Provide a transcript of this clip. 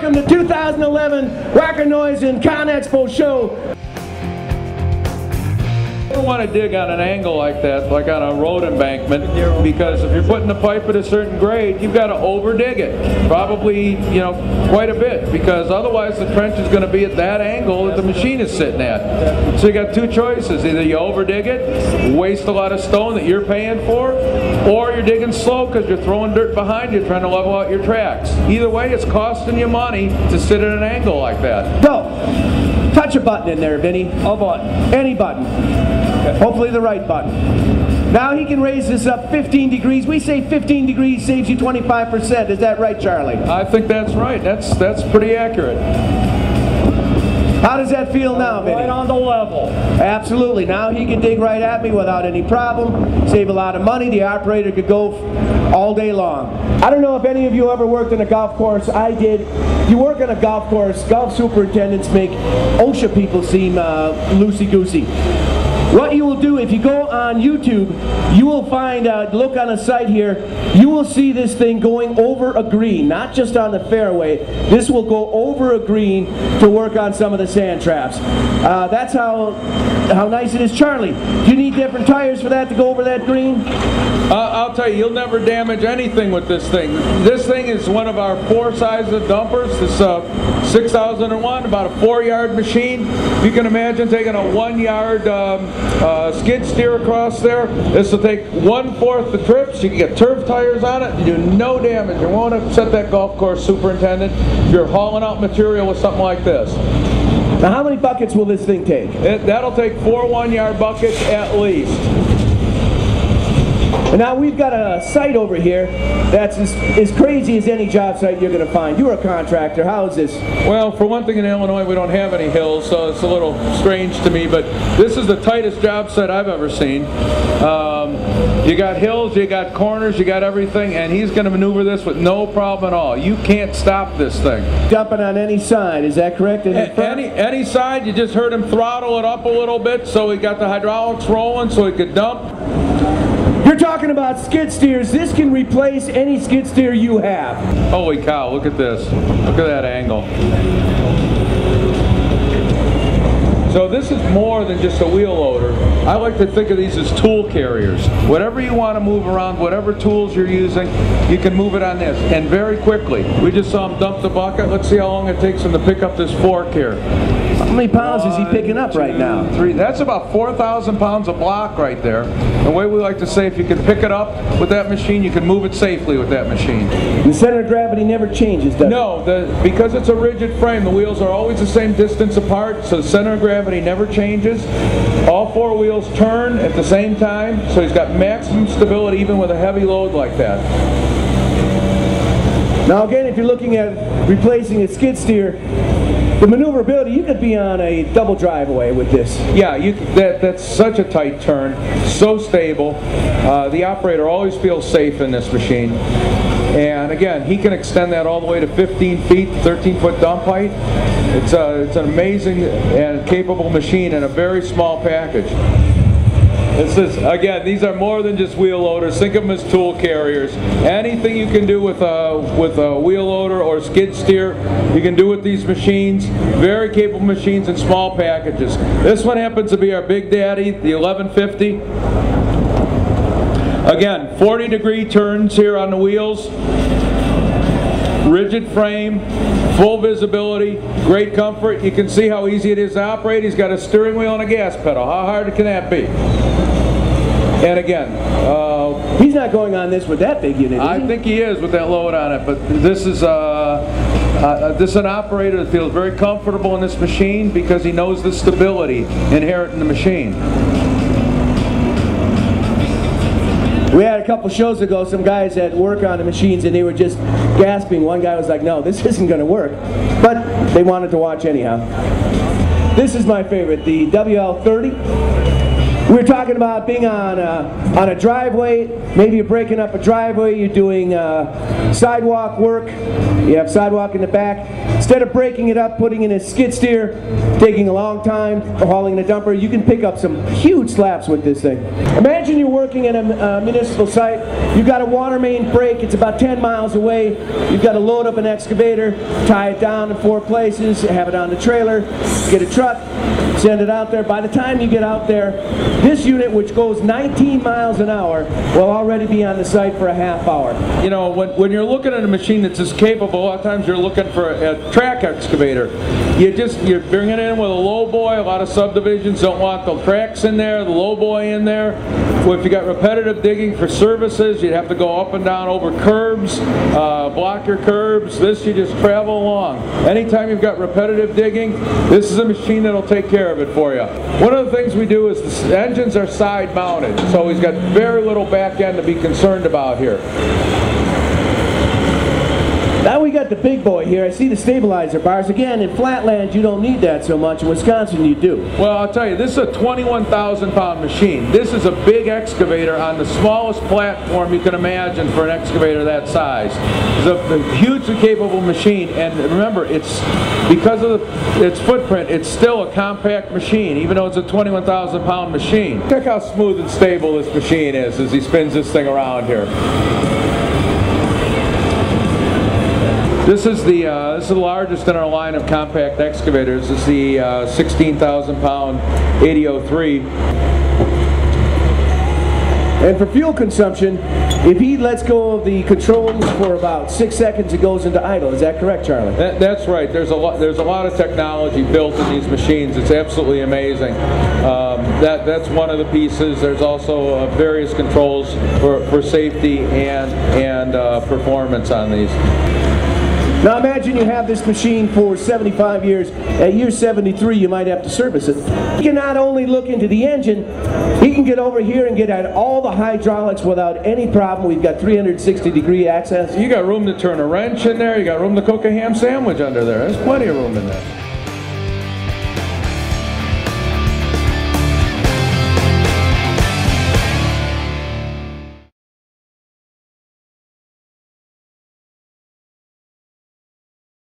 welcome to 2011 Wacker Neuson ConExpo show. You don't want to dig on an angle like that, like on a road embankment, because if you're putting the pipe at a certain grade, you've got to over dig it, probably, you know, quite a bit, because otherwise the trench is going to be at that angle that the machine is sitting at. So you got two choices: either you over dig it, waste a lot of stone that you're paying for, or you're digging slow because you're throwing dirt behind you trying to level out your tracks. Either way, it's costing you money to sit at an angle like that. Go. Touch a button in there, Vinny. A button. Any button. Okay. Hopefully the right button. Now he can raise this up 15 degrees. We say 15 degrees saves you 25%. Is that right, Charlie? I think that's right. That's pretty accurate. How does that feel now, Vinny? Right on the level. Absolutely. Now he can dig right at me without any problem. Save a lot of money. The operator could go all day long. I don't know if any of you ever worked on a golf course. I did. You work on a golf course, golf superintendents make OSHA people seem loosey-goosey. What you will do, if you go on YouTube, you will find, look on a site here, you will see this thing going over a green, not just on the fairway. This will go over a green to work on some of the sand traps. That's how nice it is. Charlie, do you need different tires for that to go over that green? I'll tell you, you'll never damage anything with this thing. This thing is one of our 4 sizes of dumpers. This 6001, about a 4-yard machine. You can imagine taking a 1-yard skid steer across there. This will take 1/4 the trips. You can get turf tires on it and do no damage. You won't upset that golf course superintendent if you're hauling out material with something like this. Now how many buckets will this thing take? That'll take 4 1-yard buckets at least. And now we've got a site over here that's as crazy as any job site you're going to find. You're a contractor. How is this? Well, for one thing, in Illinois we don't have any hills, so it's a little strange to me, but this is the tightest job site I've ever seen. You got hills, you got corners, you got everything, and he's going to maneuver this with no problem at all. You can't stop this thing. Dumping on any side, is that correct? Any side. You just heard him throttle it up a little bit so he got the hydraulics rolling so he could dump. You're talking about skid steers. This can replace any skid steer you have. Holy cow, look at this. Look at that angle. So this is more than just a wheel loader. I like to think of these as tool carriers. Whatever you want to move around, whatever tools you're using, you can move it on this, and very quickly. We just saw him dump the bucket. Let's see how long it takes him to pick up this fork here. How many pounds is he picking up right now? 3. That's about 4,000 pounds of block right there. The way we like to say, if you can pick it up with that machine, you can move it safely with that machine. The center of gravity never changes, does it? No, because it's a rigid frame, the wheels are always the same distance apart, so the center of gravity never changes. All 4 wheels turn at the same time, so he's got maximum stability even with a heavy load like that. Now again, if you're looking at replacing a skid steer, the maneuverability, you could be on a double driveway with this. Yeah, that's such a tight turn, so stable. The operator always feels safe in this machine. And again, he can extend that all the way to 15 feet, 13-foot dump height. It's an amazing and capable machine in a very small package. This is, again, these are more than just wheel loaders. Think of them as tool carriers. Anything you can do with a wheel loader or skid steer, you can do with these machines. Very capable machines in small packages. This one happens to be our Big Daddy, the 1150. Again, 40-degree turns here on the wheels. Rigid frame, full visibility, great comfort. You can see how easy it is to operate. He's got a steering wheel and a gas pedal. How hard can that be? And again, he's not going on this with that big unit, is he? I think he is with that load on it, but this is an operator that feels very comfortable in this machine because he knows the stability inherent in the machine. We had a couple shows ago some guys that work on the machines and they were just gasping. One guy was like, no, this isn't going to work. But they wanted to watch anyhow. This is my favorite, the WL30. We're talking about being on a driveway. Maybe you're breaking up a driveway, you're doing sidewalk work, you have sidewalk in the back. Instead of breaking it up, putting in a skid steer, taking a long time, or hauling in a dumper, you can pick up some huge slabs with this thing. Imagine you're working at a municipal site, you've got a water main break, it's about 10 miles away, you've got to load up an excavator, tie it down in 4 places, have it on the trailer, get a truck, send it out there. By the time you get out there, this unit, which goes 19 miles an hour, will already be on the site for a half hour. You know, when you're looking at a machine that's as capable, a lot of times you're looking for a track excavator. You're bringing it in with a low boy. A lot of subdivisions don't want the tracks in there, the low boy in there. Well, if you got repetitive digging for services, you'd have to go up and down over curbs, block your curbs. This, you just travel along. Anytime you've got repetitive digging, this is a machine that'll take care of it for you. One of the things we do is the engines are side mounted, so he's got very little back end to be concerned about here. Now we got the big boy here. I see the stabilizer bars. Again, in flatland you don't need that so much. In Wisconsin you do. Well, I'll tell you, this is a 21,000 pound machine. This is a big excavator on the smallest platform you can imagine for an excavator that size. It's a hugely capable machine, and remember, it's because of its footprint, it's still a compact machine, even though it's a 21,000 pound machine. Check how smooth and stable this machine is as he spins this thing around here. This is the largest in our line of compact excavators. This is the 16,000 pound 8003. And for fuel consumption, if he lets go of the controls for about 6 seconds, it goes into idle. Is that correct, Charlie? That's right. There's a lot of technology built in these machines. It's absolutely amazing. That's one of the pieces. There's also various controls for safety and performance on these. Now imagine you have this machine for 75 years. At year 73 you might have to service it. He can not only look into the engine, he can get over here and get at all the hydraulics without any problem. We've got 360-degree access. You got room to turn a wrench in there, you got room to cook a ham sandwich under there. There's plenty of room in there.